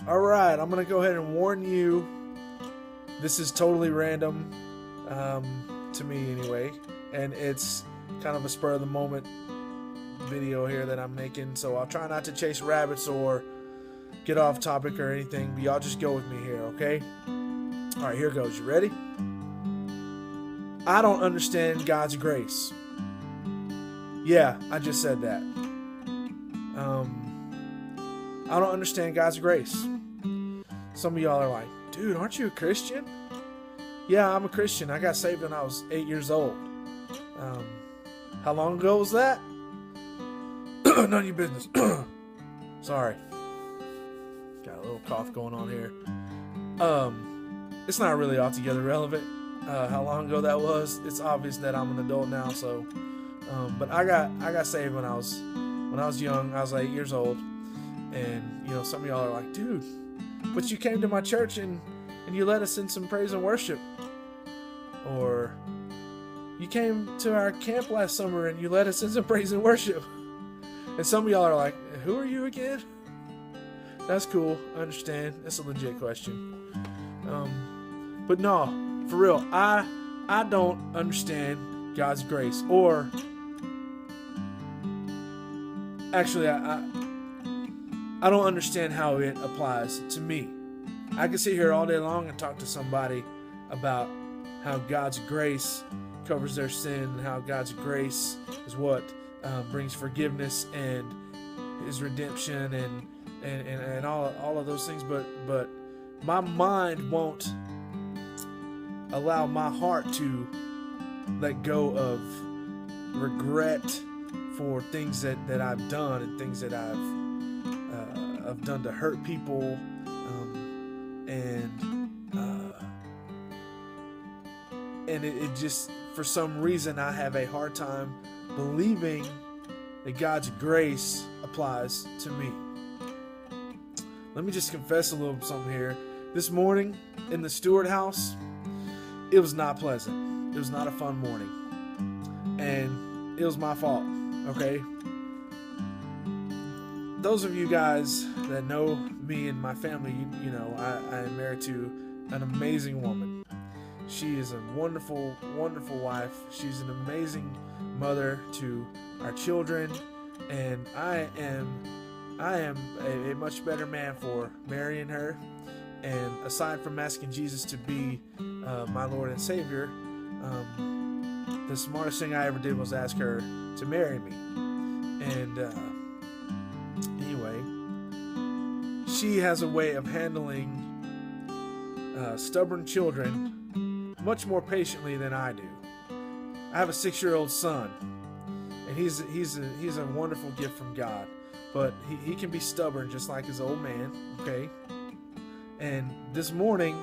All right, I'm going to go ahead and warn you. This is totally random, to me anyway, and it's kind of a spur of the moment video here that I'm making, so I'll try not to chase rabbits or get off topic or anything, but y'all just go with me here, okay? All right, here goes. You ready? I don't understand God's grace. Yeah, I just said that. I don't understand God's grace. Some of y'all are like, dude, aren't you a Christian? Yeah, I'm a Christian. I got saved when I was 8 years old. How long ago was that? None of your business. Sorry. Got a little cough going on here. It's not really altogether relevant how long ago that was. It's obvious that I'm an adult now, so but I got saved when I was young. I was like 8 years old. And some of y'all are like, dude, but you came to my church and you led us in some praise and worship. Or you came to our camp last summer and you led us in some praise and worship. And some of y'all are like, who are you again? That's cool. I understand. That's a legit question. But no, for real, I don't understand God's grace. Or actually, I don't understand how it applies to me. I can sit here all day long and talk to somebody about how God's grace covers their sin and how God's grace is what brings forgiveness and His redemption and all of those things. But my mind won't allow my heart to let go of regret for things that I've done and things that I've done to hurt people, and it just, for some reason, I have a hard time believing that God's grace applies to me. Let me just confess a little something here. This morning in the Stewart house, it was not pleasant. It was not a fun morning, and it was my fault. Okay. Those of you guys that know me and my family, you know I am married to an amazing woman. She is a wonderful, wonderful wife. She's an amazing mother to our children, and I am a much better man for marrying her. And aside from asking Jesus to be my Lord and Savior, the smartest thing I ever did was ask her to marry me. And anyway, she has a way of handling stubborn children much more patiently than I do. I have a 6-year-old son, and he's a wonderful gift from God, but he can be stubborn just like his old man. Okay, and this morning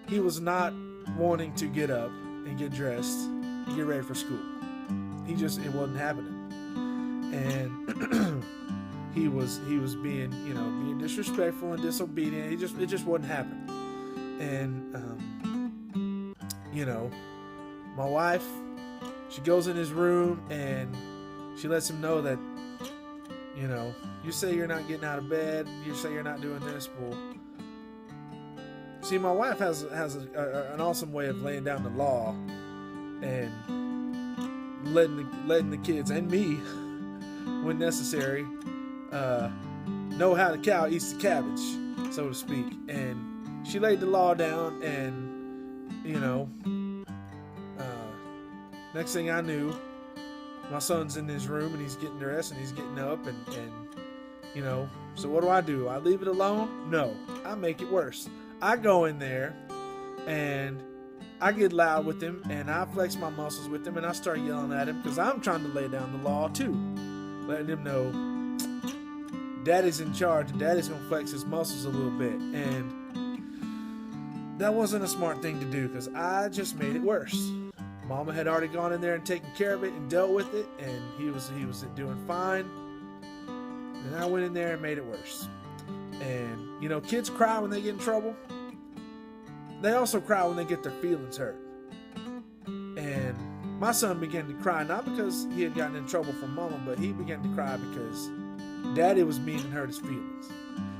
he was not wanting to get up and get dressed and get ready for school. It wasn't happening, and he was being disrespectful and disobedient. It just wasn't happening. And my wife, she goes in his room and she lets him know that, you say you're not getting out of bed, you say you're not doing this. Well, see, my wife has an awesome way of laying down the law and letting the kids and me, when necessary, know how the cow eats the cabbage, so to speak. And she laid the law down, and next thing I knew, my son's in his room and he's getting dressed and he's getting up and so what do? I leave it alone? No, I make it worse. I go in there and I get loud with him and I flex my muscles with him and I start yelling at him because I'm trying to lay down the law too, letting him know Daddy's in charge and Daddy's gonna flex his muscles a little bit. And that wasn't a smart thing to do because I just made it worse. Mama had already gone in there and taken care of it and dealt with it, and he was doing fine. And I went in there and made it worse. And kids cry when they get in trouble. They also cry when they get their feelings hurt. And my son began to cry not because he had gotten in trouble from Mama, but he began to cry because Daddy was mean and hurt his feelings.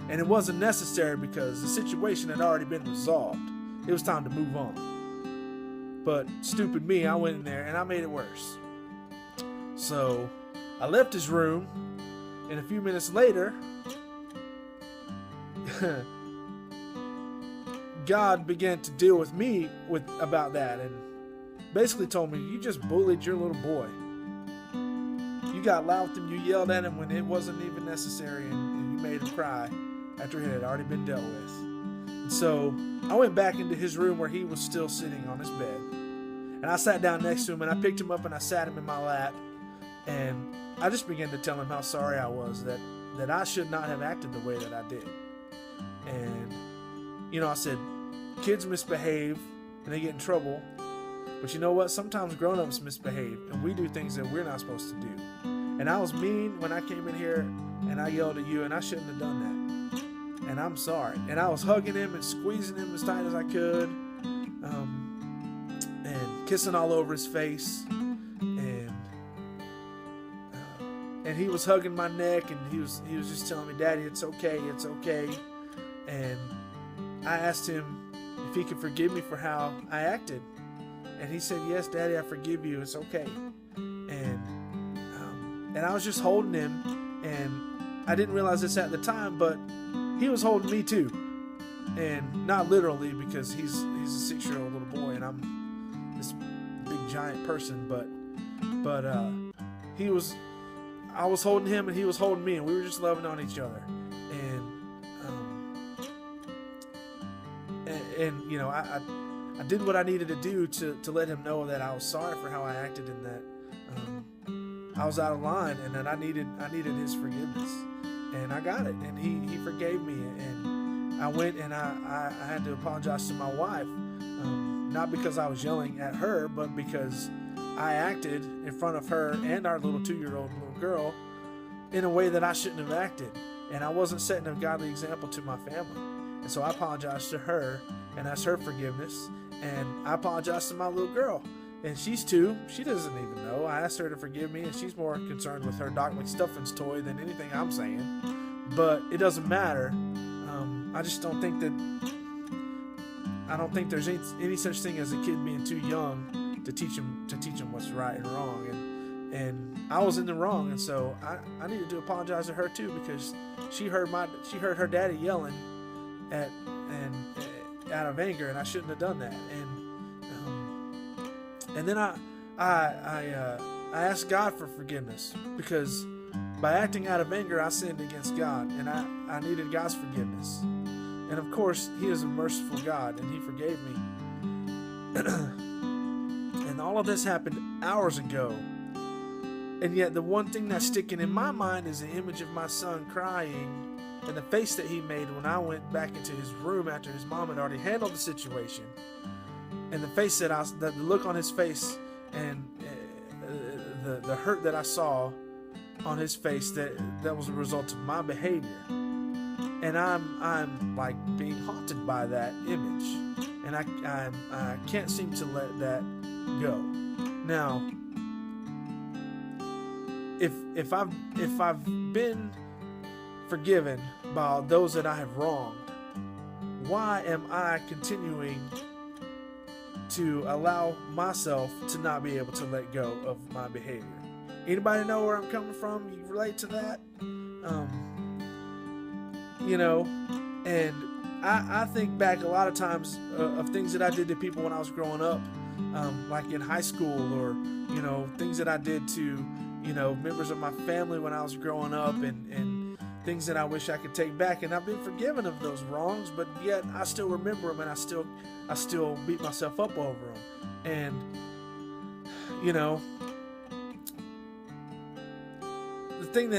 And it wasn't necessary because the situation had already been resolved. It was time to move on. But stupid me, I went in there and I made it worse. So I left his room, and a few minutes later, God began to deal with me about that, and basically told me, you just bullied your little boy. You got loud with him, you yelled at him when it wasn't even necessary, and you made him cry after it had already been dealt with. And so I went back into his room where he was still sitting on his bed, and I sat down next to him, and I picked him up and I sat him in my lap, and I just began to tell him how sorry I was that I should not have acted the way that I did. And I said, kids misbehave and they get in trouble, but you know what? Sometimes grown-ups misbehave and we do things that we're not supposed to do. And I was mean when I came in here and I yelled at you, and I shouldn't have done that. And I'm sorry. And I was hugging him and squeezing him as tight as I could, and kissing all over his face, and he was hugging my neck, and he was just telling me, Daddy, it's okay, it's okay. And I asked him if he could forgive me for how I acted, and he said, yes, Daddy, I forgive you, it's okay. And I was just holding him, and I didn't realize this at the time, but he was holding me too. And not literally, because he's a 6-year-old little boy and I'm this big giant person, but I was holding him and he was holding me, and we were just loving on each other. And I did what I needed to do to let him know that I was sorry for how I acted, and that I was out of line, and that I needed his forgiveness, and I got it, and he forgave me. And I went and I had to apologize to my wife, not because I was yelling at her, but because I acted in front of her and our little 2-year-old little girl in a way that I shouldn't have acted, and I wasn't setting a godly example to my family. And so I apologized to her and asked her forgiveness, and I apologized to my little girl. And she's 2. She doesn't even know. I asked her to forgive me, and she's more concerned with her Doc McStuffins toy than anything I'm saying. But it doesn't matter. I just don't think there's any such thing as a kid being too young to teach him what's right and wrong. And I was in the wrong, and so I needed to apologize to her too, because she heard her daddy yelling out of anger, and I shouldn't have done that. And then I asked God for forgiveness, because by acting out of anger, I sinned against God, and I needed God's forgiveness. And of course, He is a merciful God, and He forgave me. And all of this happened hours ago. And yet the one thing that's sticking in my mind is the image of my son crying, and the face that he made when I went back into his room after his mom had already handled the situation. And the face the look on his face, and the hurt that I saw on his face, that was a result of my behavior. And I'm like being haunted by that image, and I can't seem to let that go. Now, if I've been forgiven by those that I have wronged, why am I continuing to allow myself to not be able to let go of my behavior? Anybody know where I'm coming from? You relate to that? And I think back a lot of times of things that I did to people when I was growing up, like in high school, or things that I did to members of my family when I was growing up, and things that I wish I could take back. And I've been forgiven of those wrongs, but yet I still remember them, and I still beat myself up over them. And the thing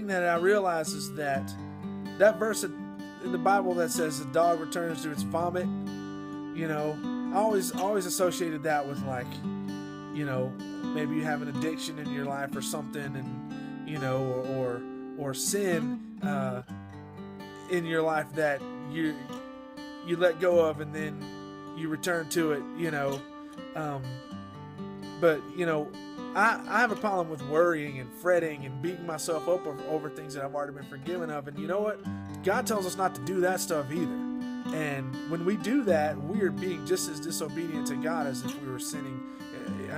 that I realize is that verse in the Bible that says the dog returns to its vomit, I always associated that with, like, maybe you have an addiction in your life or something, and or sin in your life that you let go of, and then you return to it. But I have a problem with worrying and fretting and beating myself up over things that I've already been forgiven of. And you know what? God tells us not to do that stuff either. And when we do that, we are being just as disobedient to God as if we were sinning.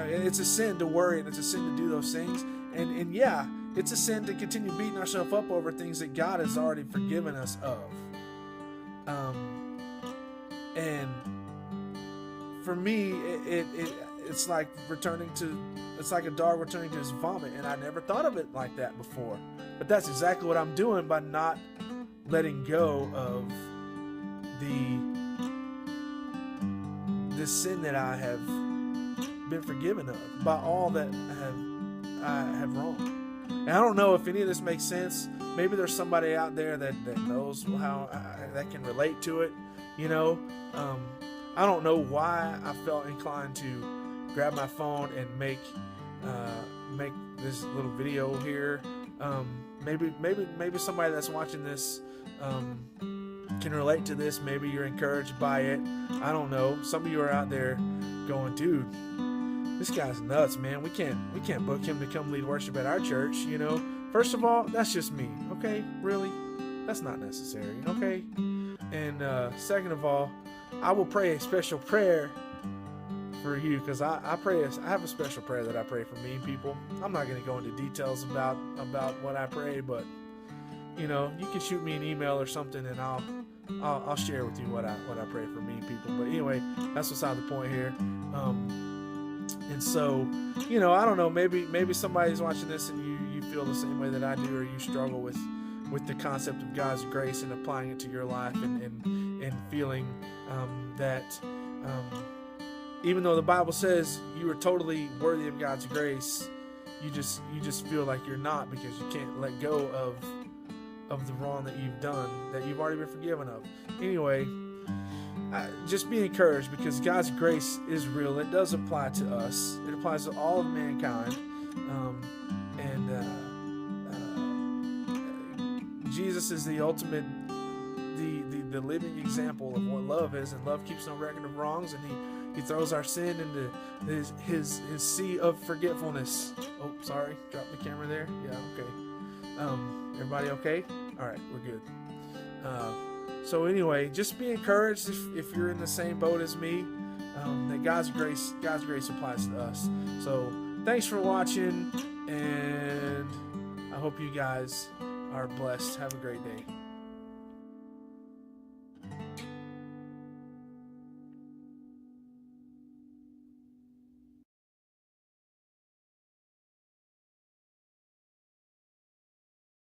It's a sin to worry, and it's a sin to do those things. And yeah, it's a sin to continue beating ourselves up over things that God has already forgiven us of. And for me, it's like it's like a dog returning to his vomit, and I never thought of it like that before. But that's exactly what I'm doing by not letting go of the sin that I have been forgiven of, by all that I have wronged. And I don't know if any of this makes sense. Maybe there's somebody out there that knows how that can relate to it. I don't know why I felt inclined to grab my phone and make this little video here. Maybe somebody that's watching this can relate to this. Maybe you're encouraged by it. I don't know. Some of you are out there going, dude, this guy's nuts, man. We can't book him to come lead worship at our church. First of all, that's just me. Okay, really, that's not necessary. Okay, and second of all, I will pray a special prayer for you, because I have a special prayer that I pray for mean people. I'm not going to go into details about what I pray, but you can shoot me an email or something, and I'll share with you what I pray for mean people. But anyway, that's beside the point here. And so, I don't know. Maybe somebody's watching this and you feel the same way that I do, or you struggle with the concept of God's grace and applying it to your life, and feeling that. Even though the Bible says you are totally worthy of God's grace, you just feel like you're not, because you can't let go of the wrong that you've done, that you've already been forgiven of. Anyway, just be encouraged, because God's grace is real. It does apply to us. It applies to all of mankind. Jesus is the ultimate, the living example of what love is, and love keeps no record of wrongs, and He throws our sin into his sea of forgetfulness. Oh, sorry. Drop the camera there. Yeah, okay. Everybody okay? All right, we're good. So anyway, just be encouraged if you're in the same boat as me, that God's grace applies to us. So thanks for watching, and I hope you guys are blessed. Have a great day.